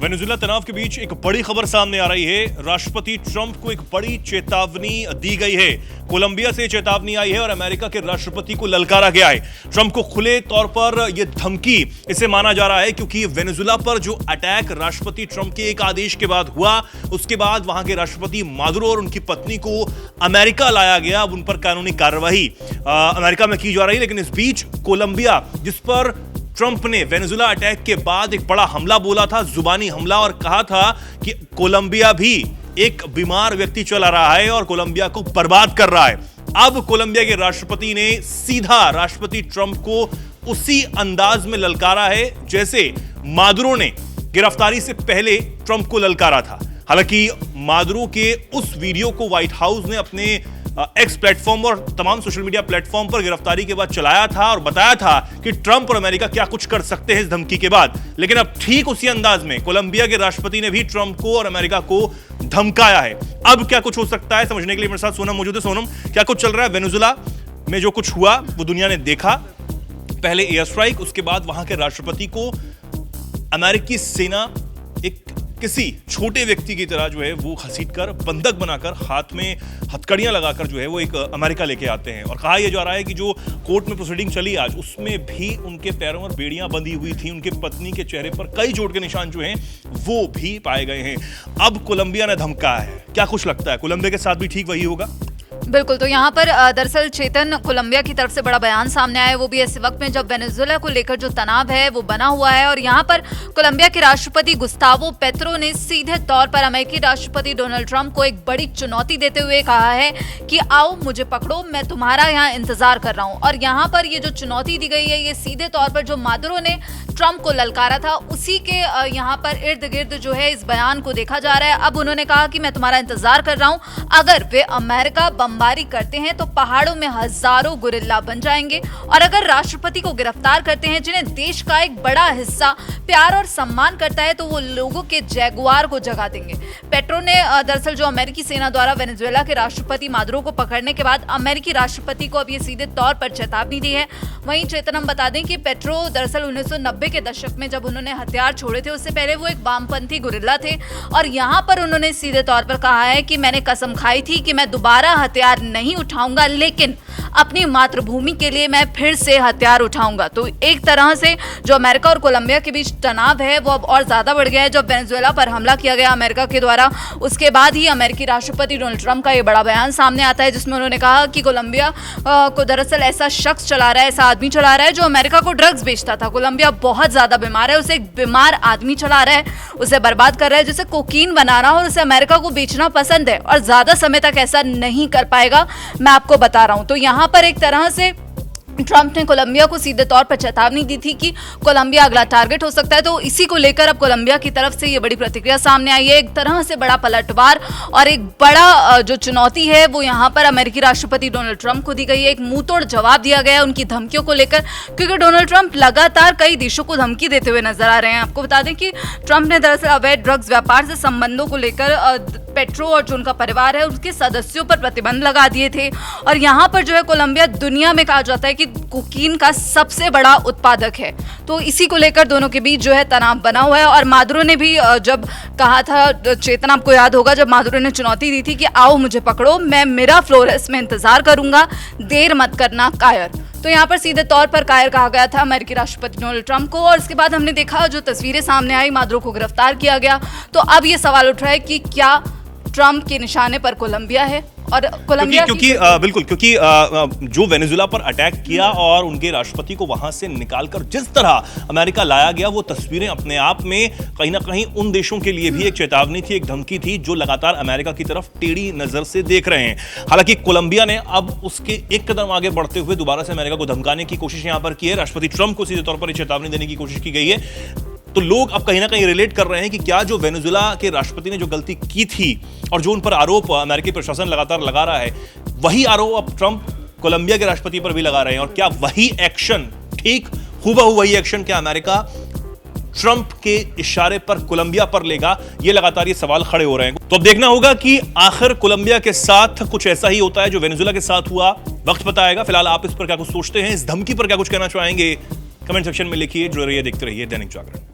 Venezuela तनाव के बीच एक बड़ी खबर सामने आ रही है। राष्ट्रपति ट्रंप को एक बड़ी चेतावनी दी गई है। कोलंबिया से चेतावनी आई है और अमेरिका के राष्ट्रपति को ललकारा गया है। ट्रंप को खुले तौर पर यह धमकी इसे माना जा रहा है क्योंकि वेनेजुएला पर जो अटैक राष्ट्रपति ट्रंप के एक आदेश के बाद हुआ, उसके बाद वहां के राष्ट्रपति मादुरो और उनकी पत्नी को अमेरिका लाया गया। अब उन पर कानूनी कार्रवाई अमेरिका में की जा रही है। लेकिन इस बीच कोलंबिया, जिस पर ट्रंप ने वेनेजुएला अटैक के बाद एक बड़ा हमला बोला था, जुबानी हमला, और कहा था कि कोलंबिया भी एक बीमार व्यक्ति चला रहा है और कोलंबिया को बर्बाद कर रहा है। अब कोलंबिया के राष्ट्रपति ने सीधा राष्ट्रपति ट्रंप को उसी अंदाज में ललकारा है जैसे मादुरो ने गिरफ्तारी से पहले ट्रंप को ललकारा था। हालांकि मादुरो के उस वीडियो को व्हाइट हाउस ने अपने एक्स प्लेटफॉर्म और तमाम सोशल मीडिया प्लेटफॉर्म पर गिरफ्तारी के बाद चलाया था और बताया था कि ट्रंप और अमेरिका क्या कुछ कर सकते हैं इस धमकी के बाद। लेकिन अब ठीक उसी अंदाज में कोलंबिया के राष्ट्रपति ने भी ट्रंप को और अमेरिका को धमकाया है। अब क्या कुछ हो सकता है, समझने के लिए मेरे साथ सोनम मौजूद है। सोनम, क्या कुछ चल रहा है? वेनेजुएला में जो कुछ हुआ वो दुनिया ने देखा, पहले एयर स्ट्राइक, उसके बाद वहां के राष्ट्रपति को अमेरिकी सेना एक किसी छोटे व्यक्ति की तरह जो है वो घसीटकर, बंधक बनाकर, हाथ में हथकड़ियां लगाकर जो है वो एक अमेरिका लेके आते हैं। और कहा यह जा रहा है कि जो कोर्ट में प्रोसीडिंग चली आज, उसमें भी उनके पैरों में बेड़ियां बंधी हुई थी। उनके पत्नी के चेहरे पर कई चोट के निशान जो हैं वो भी पाए गए हैं। अब कोलंबिया ने धमकाया है। क्या कुछ लगता है कोलंबिया के साथ भी ठीक वही होगा? बिल्कुल। तो यहाँ पर दरअसल चेतन, कोलंबिया की तरफ से बड़ा बयान सामने आया है, वो भी ऐसे वक्त में जब वेनेजुएला को लेकर जो तनाव है वो बना हुआ है। और यहाँ पर कोलंबिया के राष्ट्रपति गुस्तावो पेट्रो ने सीधे तौर पर अमेरिकी राष्ट्रपति डोनाल्ड ट्रंप को एक बड़ी चुनौती देते हुए कहा है कि आओ मुझे पकड़ो, मैं तुम्हारा यहाँ इंतजार कर रहा हूँ। और यहाँ पर ये जो चुनौती दी गई है, ये सीधे तौर पर जो मादुरो ने ट्रंप को ललकारा था उसी के यहाँ पर इर्द गिर्द जो है इस बयान को देखा जा रहा है। अब उन्होंने कहा कि मैं तुम्हारा इंतजार कर रहा हूँ, अगर वे अमेरिका बमबारी करते हैं तो पहाड़ों में हजारों गुरिल्ला बन जाएंगे, और अगर राष्ट्रपति को गिरफ्तार करते हैं जिन्हें देश का एक बड़ा हिस्सा प्यार और सम्मान करता है, तो वो लोगों के जैगुआर को जगा देंगे। पेट्रो ने दरअसल जो अमेरिकी सेना द्वारा वेनेजुएला के राष्ट्रपति मादुरो को पकड़ने के बाद अमेरिकी राष्ट्रपति को अब ये सीधे तौर पर चेतावनी दी है। वहीं चेतन, हम बता दें कि पेट्रो दरअसल 1990 के दशक में जब उन्होंने हथियार छोड़े थे, उससे पहले वो एक वामपंथी गुरिल्ला थे। और यहाँ पर उन्होंने सीधे तौर पर कहा है कि मैंने कसम खाई थी कि मैं दोबारा हथियार नहीं उठाऊंगा, लेकिन अपनी मातृभूमि के लिए मैं फिर से हथियार उठाऊंगा। तो एक तरह से जो अमेरिका और कोलंबिया के बीच तनाव है वो अब और ज्यादा बढ़ गया है। जब वेनेजुएला पर हमला किया गया अमेरिका के द्वारा, उसके बाद ही अमेरिकी राष्ट्रपति डोनाल्ड ट्रंप का ये बड़ा बयान सामने आता है जिसमें उन्होंने कहा कि कोलंबिया को दरअसल ऐसा शख्स चला रहा है, ऐसा आदमी चला रहा है जो अमेरिका को ड्रग्स बेचता था। कोलंबिया बहुत ज्यादा बीमार है, उसे एक बीमार आदमी चला रहा है, उसे बर्बाद कर रहा है, जिसे कोकीन बनाना और उसे अमेरिका को बेचना पसंद है, और ज्यादा समय तक ऐसा नहीं कर पाएगा, मैं आपको बता रहा हूं। तो यहाँ पर एक तरह से ट्रंप ने कोलंबिया को सीधे तौर पर चेतावनी दी थी कि कोलंबिया अगला टारगेट हो सकता है। तो इसी को लेकर अब कोलंबिया की तरफ से ये बड़ी प्रतिक्रिया सामने आई है। एक तरह से बड़ा पलटवार और एक बड़ा जो चुनौती है वो यहाँ पर अमेरिकी राष्ट्रपति डोनाल्ड ट्रंप को दी गई है। एक मुंहतोड़ जवाब दिया गया है उनकी धमकियों को लेकर, क्योंकि डोनाल्ड ट्रंप लगातार कई देशों को धमकी देते हुए नजर आ रहे हैं। आपको बता दें कि ट्रंप ने दरअसल अवैध ड्रग्स व्यापार से संबंधों को लेकर पेट्रो और जो उनका परिवार है उसके सदस्यों पर प्रतिबंध लगा दिए थे। और यहाँ पर जो है कोलंबिया दुनिया में कहा जाता है कि कोकीन का सबसे बड़ा उत्पादक है। तो इसी को लेकर दोनों के बीच जो है तनाव बना हुआ है। और मादुरो ने भी जब कहा था, चेतन आपको याद होगा, जब मादुरो ने चुनौती दी थी कि आओ मुझे पकड़ो, मैं मेरा फ्लोरेस में इंतजार करूंगा, देर मत करना कायर। तो यहाँ पर सीधे तौर पर कायर कहा गया था अमेरिकी राष्ट्रपति डोनाल्ड ट्रंप को। और इसके बाद हमने देखा जो तस्वीरें सामने आई, मादुरो को गिरफ्तार किया गया। तो अब ये सवाल उठ रहा है कि क्या ट्रंप के निशाने पर कोलंबिया है? और कोलंबिया क्योंकि जो वेनेजुएला पर अटैक किया और उनके राष्ट्रपति को वहां से निकालकर जिस तरह अमेरिका लाया गया, वो तस्वीरें अपने आप में कहीं ना कहीं उन देशों के लिए भी एक चेतावनी थी, एक धमकी थी, जो लगातार अमेरिका की तरफ टेढ़ी नजर से देख रहे हैं। हालांकि कोलंबिया ने अब उसके एक कदम आगे बढ़ते हुए दोबारा से अमेरिका को धमकाने की कोशिश यहां पर की है। राष्ट्रपति ट्रंप को सीधे तौर पर चेतावनी देने की कोशिश की गई है। तो लोग अब कहीं ना कहीं रिलेट कर रहे हैं कि क्या जो वेनेजुएला के राष्ट्रपति ने जो गलती की थी और जो उन पर आरोप अमेरिकी प्रशासन लगातार लगा रहा है, वही आरोप अब ट्रंप कोलंबिया के राष्ट्रपति पर भी लगा रहे हैं। और क्या वही एक्शन, ठीक हुबहू वही एक्शन, क्या अमेरिका ट्रंप के इशारे पर कोलंबिया पर लेगा? ये लगातार ये सवाल खड़े हो रहे हैं। तो अब देखना होगा कि आखिर कोलंबिया के साथ कुछ ऐसा ही होता है जो वेनेजुएला के साथ हुआ। वक्त बताएगा। फिलहाल आप इस पर क्या कुछ सोचते हैं, इस धमकी पर क्या कुछ कहना चाहेंगे, कमेंट सेक्शन में लिखिए। जुड़े रहिए, देखते रहिए दैनिक जागरण।